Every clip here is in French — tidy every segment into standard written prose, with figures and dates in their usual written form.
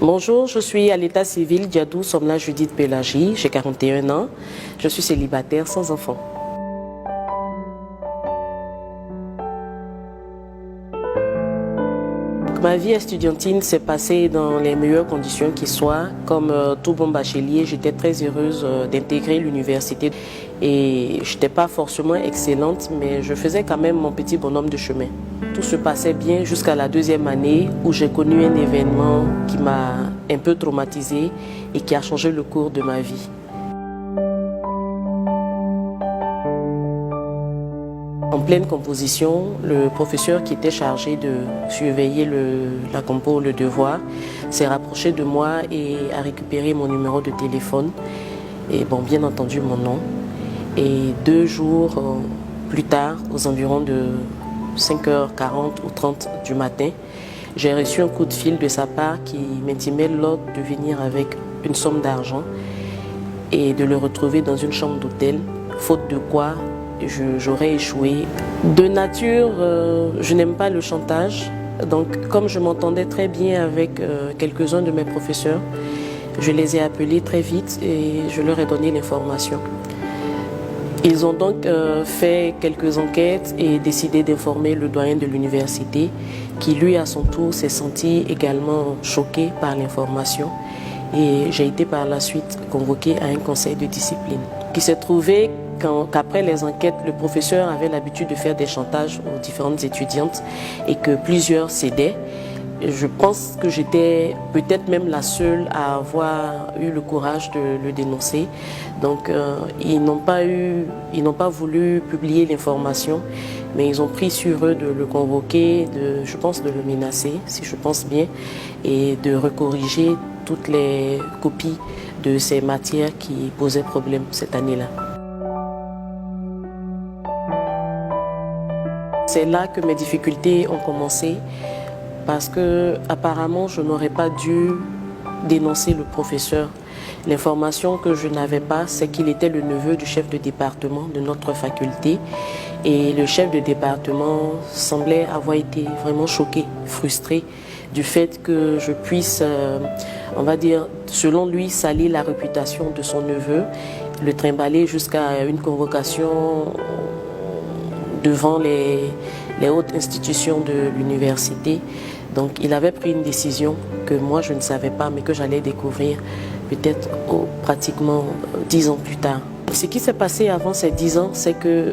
Bonjour, je suis à l'état civil Diadou Somla Judith Pélagie, j'ai 41 ans, je suis célibataire sans enfant. Ma vie estudiantine s'est passée dans les meilleures conditions qui soient. Comme tout bon bachelier, j'étais très heureuse d'intégrer l'université. Et je n'étais pas forcément excellente, mais je faisais quand même mon petit bonhomme de chemin. Tout se passait bien jusqu'à la deuxième année où j'ai connu un événement qui m'a un peu traumatisée et qui a changé le cours de ma vie. En pleine composition, le professeur qui était chargé de surveiller la compo, le devoir, s'est rapproché de moi et a récupéré mon numéro de téléphone et bon, bien entendu mon nom. Et 2 jours plus tard, aux environs de 5h40 ou 30 du matin, j'ai reçu un coup de fil de sa part qui m'intimait l'ordre de venir avec une somme d'argent et de le retrouver dans une chambre d'hôtel, faute de quoi j'aurais échoué. De nature, je n'aime pas le chantage. Donc, comme je m'entendais très bien avec quelques-uns de mes professeurs, je les ai appelés très vite et je leur ai donné l'information. Ils ont donc fait quelques enquêtes et décidé d'informer le doyen de l'université qui, lui, à son tour, s'est senti également choqué par l'information. Et j'ai été par la suite convoquée à un conseil de discipline qui s'est trouvé qu'après les enquêtes, le professeur avait l'habitude de faire des chantages aux différentes étudiantes et que plusieurs cédaient. Je pense que j'étais peut-être même la seule à avoir eu le courage de le dénoncer. Donc ils n'ont pas voulu publier l'information, mais ils ont pris sur eux de le convoquer, je pense de le menacer, si je pense bien, et de recorriger toutes les copies de ces matières qui posaient problème cette année-là. C'est là que mes difficultés ont commencé parce que apparemment je n'aurais pas dû dénoncer le professeur. L'information que je n'avais pas, c'est qu'il était le neveu du chef de département de notre faculté et le chef de département semblait avoir été vraiment choqué, frustré du fait que je puisse, on va dire, selon lui, salir la réputation de son neveu, le trimballer jusqu'à une convocation devant les hautes institutions de l'université. Donc il avait pris une décision que moi je ne savais pas, mais que j'allais découvrir peut-être pratiquement 10 ans plus tard. Ce qui s'est passé avant ces 10 ans, c'est que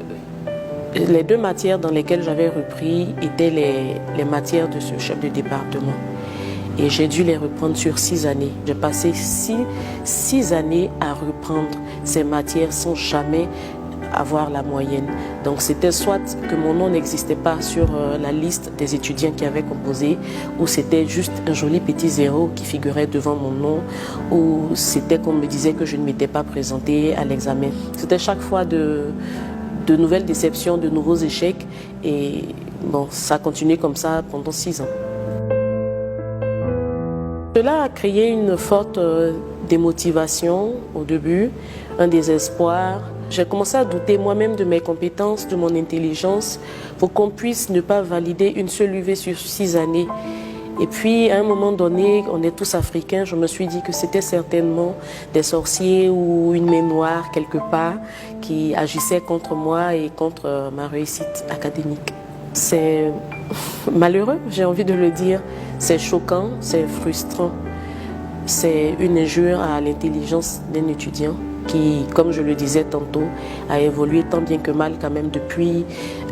les 2 matières dans lesquelles j'avais repris étaient les matières de ce chef de département. Et j'ai dû les reprendre sur 6 années. J'ai passé 6 années à reprendre ces matières sans jamais avoir la moyenne. Donc c'était soit que mon nom n'existait pas sur la liste des étudiants qui avaient composé, ou c'était juste un joli petit 0 qui figurait devant mon nom, ou c'était qu'on me disait que je ne m'étais pas présentée à l'examen. C'était chaque fois de nouvelles déceptions, de nouveaux échecs, et bon, ça a continué comme ça pendant 6 ans. Cela a créé une forte démotivation au début, un désespoir. J'ai commencé à douter moi-même de mes compétences, de mon intelligence, pour qu'on puisse ne pas valider une seule UV sur 6 années. Et puis, à un moment donné, on est tous africains, je me suis dit que c'était certainement des sorciers ou une main noire quelque part qui agissait contre moi et contre ma réussite académique. C'est malheureux, j'ai envie de le dire. C'est choquant, c'est frustrant. C'est une injure à l'intelligence d'un étudiant qui, comme je le disais tantôt, a évolué tant bien que mal quand même depuis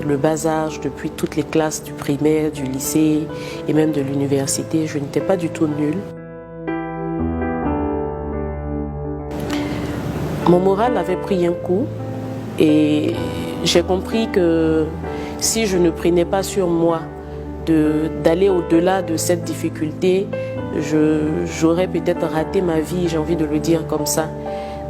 le bas âge, depuis toutes les classes du primaire, du lycée et même de l'université. Je n'étais pas du tout nulle. Mon moral avait pris un coup et j'ai compris que si je ne prenais pas sur moi d'aller au-delà de cette difficulté, j'aurais peut-être raté ma vie, j'ai envie de le dire comme ça.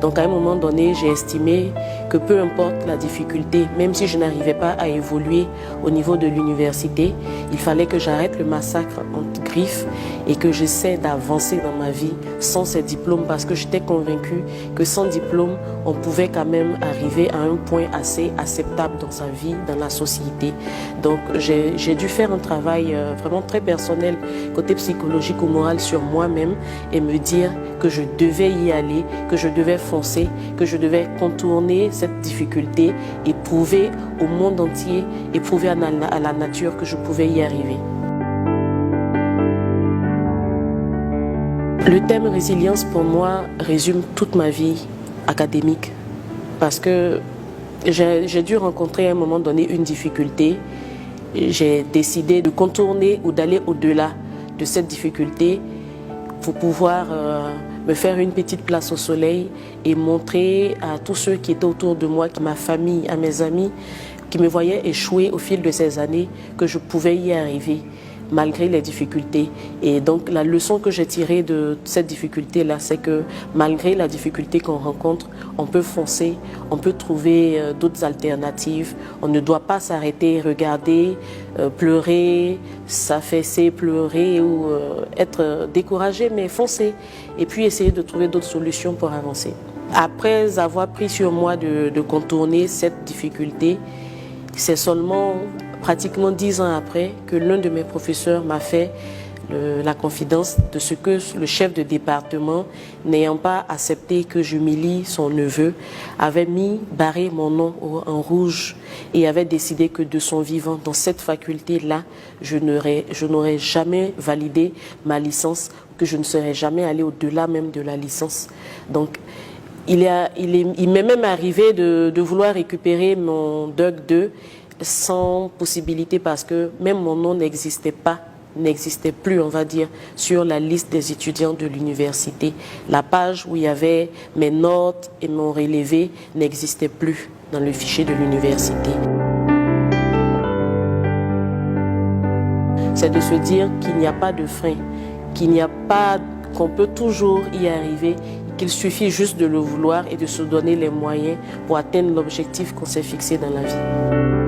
Donc à un moment donné, j'ai estimé que peu importe la difficulté, même si je n'arrivais pas à évoluer au niveau de l'université, il fallait que j'arrête le massacre en griffes et que j'essaie d'avancer dans ma vie sans ces diplômes, parce que j'étais convaincue que sans diplôme, on pouvait quand même arriver à un point assez acceptable dans sa vie, dans la société. Donc j'ai dû faire un travail vraiment très personnel, côté psychologique ou moral, sur moi-même et me dire que je devais y aller, que je devais foncer, que je devais contourner cette difficulté et prouver au monde entier et prouver à la nature que je pouvais y arriver. Le thème résilience pour moi résume toute ma vie académique, parce que j'ai dû rencontrer à un moment donné une difficulté. J'ai décidé de contourner ou d'aller au-delà de cette difficulté pour pouvoir me faire une petite place au soleil et montrer à tous ceux qui étaient autour de moi, à ma famille, à mes amis, qui me voyaient échouer au fil de ces années, que je pouvais y arriver malgré les difficultés. Et donc la leçon que j'ai tirée de cette difficulté-là, c'est que malgré la difficulté qu'on rencontre, on peut foncer, on peut trouver d'autres alternatives. On ne doit pas s'arrêter, regarder, pleurer, s'affaisser, pleurer ou être découragé, mais foncer et puis essayer de trouver d'autres solutions pour avancer. Après avoir pris sur moi de contourner cette difficulté, c'est seulement pratiquement 10 ans après que l'un de mes professeurs m'a fait la confidence de ce que le chef de département, n'ayant pas accepté que j'humilie son neveu, avait barré mon nom en rouge et avait décidé que de son vivant, dans cette faculté-là, je n'aurais jamais validé ma licence, que je ne serais jamais allé au-delà même de la licence. Donc, il m'est même arrivé de vouloir récupérer mon DUG 2 sans possibilité, parce que même mon nom n'existait plus, on va dire, sur la liste des étudiants de l'université. La page où il y avait mes notes et mon relevé n'existait plus dans le fichier de l'université. C'est de se dire qu'il n'y a pas de frein, qu'on peut toujours y arriver, qu'il suffit juste de le vouloir et de se donner les moyens pour atteindre l'objectif qu'on s'est fixé dans la vie.